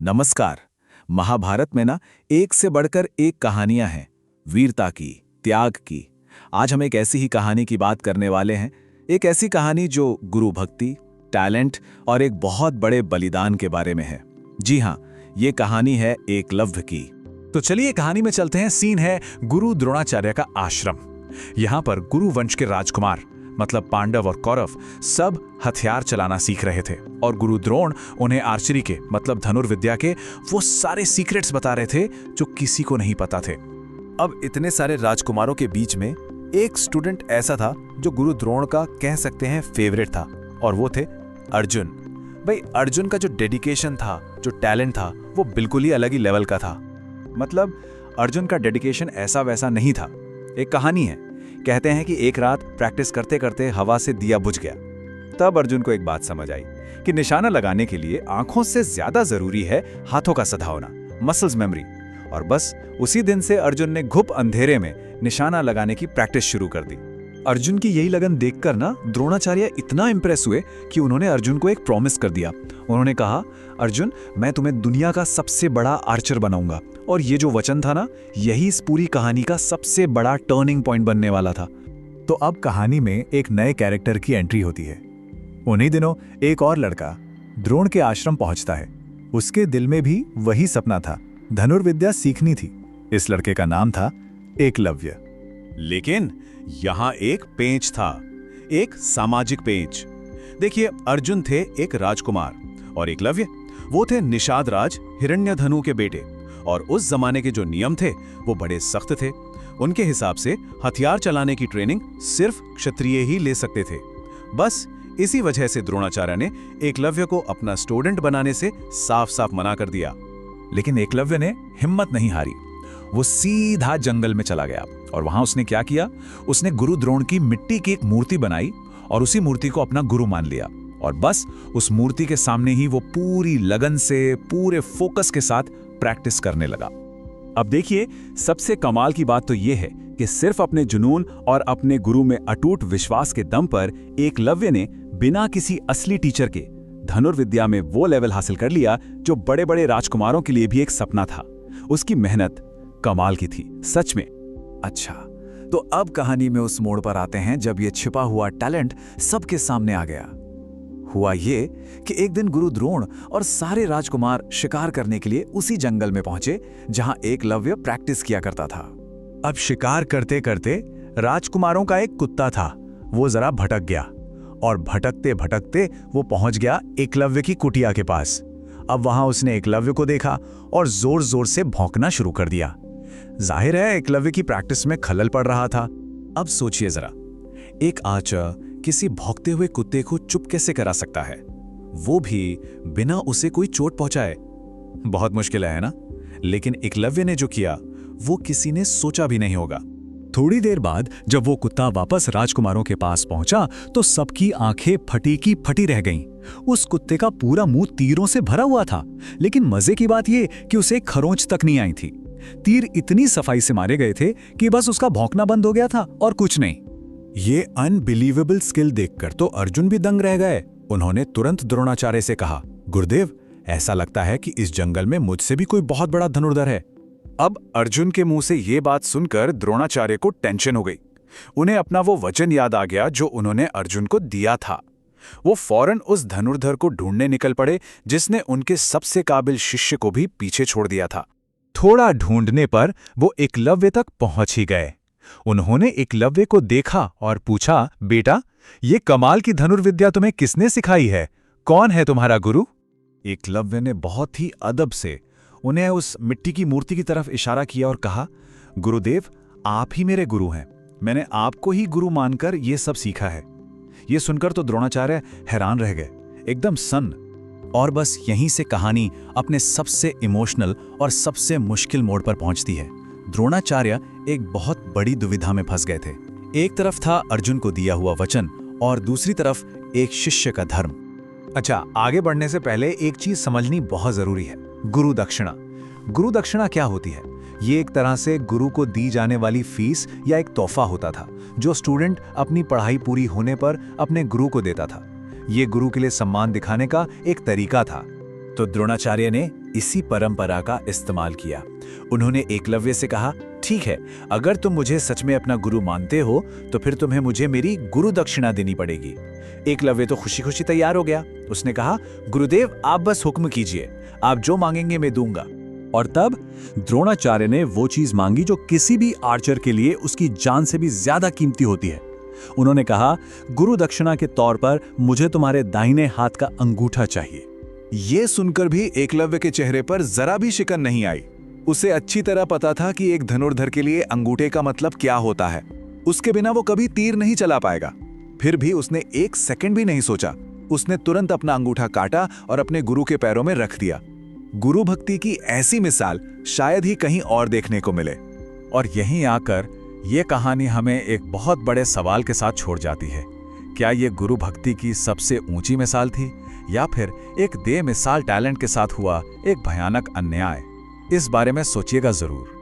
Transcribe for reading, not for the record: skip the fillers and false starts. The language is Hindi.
नमस्कार। महाभारत में ना एक से बढ़कर एक कहानियां हैं, वीरता की, त्याग की। आज हम एक ऐसी ही कहानी की बात करने वाले हैं। एक ऐसी कहानी जो गुरु भक्ति, टैलेंट और एक बहुत बड़े बलिदान के बारे में है। जी हाँ, ये कहानी है एकलव्य की। तो चलिए कहानी में चलते हैं। सीन है गुरु द्रोणाचार्य का आश्रम। यहाँ पर गुरु वंश के राजकुमार मतलब पांडव और कौरव सब हथियार चलाना सीख रहे थे और गुरु द्रोण उन्हें आर्चरी के मतलब धनुर्विद्या के वो सारे सीक्रेट्स बता रहे थे जो किसी को नहीं पता थे। अब इतने सारे राजकुमारों के बीच में एक स्टूडेंट ऐसा था जो गुरु द्रोण का कह सकते हैं फेवरेट था, और वो थे अर्जुन। भाई अर्जुन का जो डेडिकेशन था, जो टैलेंट था, वो बिल्कुल ही अलग ही लेवल का था। मतलब अर्जुन का डेडिकेशन ऐसा वैसा नहीं था। एक कहानी है, कहते हैं कि एक रात प्रैक्टिस करते करते हवा से दिया बुझ गया। तब अर्जुन को एक बात समझ आई कि निशाना लगाने के लिए आंखों से ज्यादा जरूरी है हाथों का सधा होना, मसल्स मेमोरी। और बस उसी दिन से अर्जुन ने घुप अंधेरे में निशाना लगाने की प्रैक्टिस शुरू कर दी। अर्जुन की यही लगन देखकर ना द्रोणाचार्य इतना इंप्रेस हुए कि उन्होंने अर्जुन को एक प्रॉमिस कर दिया। उन्होंने कहा, अर्जुन मैं तुम्हें दुनिया का सबसे बड़ा आर्चर बनाऊंगा। और ये जो वचन था ना, यही इस पूरी कहानी का सबसे बड़ा टर्निंग पॉइंट बनने वाला था। तो अब कहानी में एक नए कैरेक्टर की एंट्री होती है। उन्हीं दिनों एक और लड़का द्रोण के आश्रम पहुंचता है। उसके दिल में भी वही सपना था, धनुर्विद्या सीखनी थी। इस लड़के का नाम था एकलव्य। लेकिन यहाँ एक पेंच था, एक सामाजिक पेंच। देखिए, अर्जुन थे एक राजकुमार और एकलव्य वो थे निषाद राज हिरण्यधनु के बेटे। और उस जमाने के जो नियम थे वो बड़े सख्त थे। उनके हिसाब से हथियार चलाने की ट्रेनिंग सिर्फ क्षत्रिय ही ले सकते थे। बस इसी वजह से द्रोणाचार्य ने एकलव्य को अपना स्टूडेंट बनाने से साफ साफ मना कर दिया। लेकिन एकलव्य ने हिम्मत नहीं हारी। वो सीधा जंगल में चला गया और वहां उसने क्या किया, उसने गुरु द्रोण की मिट्टी की एक मूर्ति बनाई और उसी मूर्ति को अपना गुरु मान लिया। और बस उस मूर्ति के सामने ही वो पूरी लगन से, पूरे फोकस के साथ प्रैक्टिस करने लगा। अब देखिए, सबसे कमाल की बात तो यह है कि सिर्फ अपने जुनून और अपने गुरु में अटूट विश्वास के दम पर एकलव्य ने बिना किसी असली टीचर के धनुर्विद्या में वो लेवल हासिल कर लिया जो बड़े बड़े राजकुमारों के लिए भी एक सपना था। उसकी मेहनत कमाल की थी, सच में। अच्छा, तो अब कहानी में उस मोड़ पर आते हैं जब ये छिपा हुआ टैलेंट सबके सामने आ गया। हुआ ये कि एक दिन गुरु द्रोण और सारे राजकुमार शिकार करने के लिए उसी जंगल में पहुंचे जहां एकलव्य प्रैक्टिस किया करता था। अब शिकार करते करते राजकुमारों का एक कुत्ता था, वो जरा भटक गया और भटकते भटकते वो पहुंच गया एकलव्य की कुटिया के पास। अब वहां उसने एकलव्य को देखा और जोर जोर से भौंकना शुरू कर दिया। जाहिर है एकलव्य की प्रैक्टिस में खलल पड़ रहा था। अब सोचिए जरा, एक आर्चर किसी भौंकते हुए कुत्ते को चुप कैसे करा सकता है, वो भी बिना उसे कोई चोट पहुंचाए? बहुत मुश्किल है ना? लेकिन एकलव्य ने जो किया वो किसी ने सोचा भी नहीं होगा। थोड़ी देर बाद जब वो कुत्ता वापस राजकुमारों के पास पहुंचा तो सबकी आंखें फटी की फटी रह गईं। उस कुत्ते का पूरा मुंह तीरों से भरा हुआ था, लेकिन मजे की बात यह कि उसे खरोंच तक नहीं आई थी। तीर इतनी सफाई से मारे गए थे कि बस उसका भौंकना बंद हो गया था और कुछ नहीं। ये अनबिलीवेबल स्किल देखकर तो अर्जुन भी दंग रह गए। उन्होंने तुरंत द्रोणाचार्य से कहा, गुरुदेव ऐसा लगता है कि इस जंगल में मुझसे भी कोई बहुत बड़ा धनुर्धर है। अब अर्जुन के मुंह से ये बात सुनकर द्रोणाचार्य को टेंशन हो गई। उन्हें अपना वो वचन याद आ गया जो उन्होंने अर्जुन को दिया था। वो फौरन उस धनुर्धर को ढूंढने निकल पड़े जिसने उनके सबसे काबिल शिष्य को भी पीछे छोड़ दिया था। थोड़ा ढूंढने पर वो एकलव्य तक पहुंच ही गए। उन्होंने एकलव्य को देखा और पूछा, बेटा ये कमाल की धनुर्विद्या तुम्हें किसने सिखाई है? कौन है तुम्हारा गुरु? एकलव्य ने बहुत ही अदब से उन्हें उस मिट्टी की मूर्ति की तरफ इशारा किया और कहा, गुरुदेव आप ही मेरे गुरु हैं। मैंने आपको ही गुरु मानकर ये सब सीखा है। ये सुनकर तो द्रोणाचार्य हैरान रह गए, एकदम सन्न। और बस यहीं से कहानी अपने सबसे इमोशनल और सबसे मुश्किल मोड़ पर पहुंचती है। द्रोणाचार्य एक बहुत बड़ी दुविधा में फंस गए थे। एक तरफ था अर्जुन को दिया हुआ वचन और दूसरी तरफ एक शिष्य का धर्म। अच्छा, आगे बढ़ने से पहले एक चीज समझनी बहुत जरूरी है, गुरु दक्षिणा। गुरु दक्षिणा क्या होती है? ये एक तरह से गुरु को दी जाने वाली फीस या एक तोहफा होता था जो स्टूडेंट अपनी पढ़ाई पूरी होने पर अपने गुरु को देता था। ये गुरु के लिए सम्मान दिखाने का एक तरीका था। तो द्रोणाचार्य ने इसी परंपरा का इस्तेमाल किया। उन्होंने एकलव्य से कहा, ठीक है, अगर तुम मुझे सच में अपना गुरु मानते हो तो फिर तुम्हें मुझे मेरी गुरु दक्षिणा देनी पड़ेगी। एकलव्य तो खुशी खुशी तैयार हो गया। उसने कहा, गुरुदेव आप बस हुक्म कीजिए, आप जो मांगेंगे मैं दूंगा। और तब द्रोणाचार्य ने वो चीज मांगी जो किसी भी आर्चर के लिए उसकी जान से भी ज्यादा कीमती होती है। उन्होंने कहा, गुरु दक्षिणा के तौर पर मुझे तुम्हारे दाहिने हाथ का अंगूठा चाहिए। ये सुनकर भी एकलव्य के चेहरे पर जरा भी शिकन नहीं आई। उसे अच्छी तरह पता था कि एक धनुर्धर के लिए अंगूठे का मतलब क्या होता है। उसके बिना वो कभी तीर नहीं चला पाएगा। फिर भी उसने एक सेकंड भी नहीं सोचा। उसने तुरंत अपना अंगूठा काटा और अपने गुरु के पैरों में रख दिया। गुरु भक्ति की ऐसी मिसाल शायद ही कहीं और देखने को मिले। और यहीं आकर यह कहानी हमें एक बहुत बड़े सवाल के साथ छोड़ जाती है। क्या यह गुरु भक्ति की सबसे ऊंची मिसाल थी, या फिर एक बेमिसाल टैलेंट के साथ हुआ एक भयानक अन्याय? इस बारे में सोचिएगा जरूर।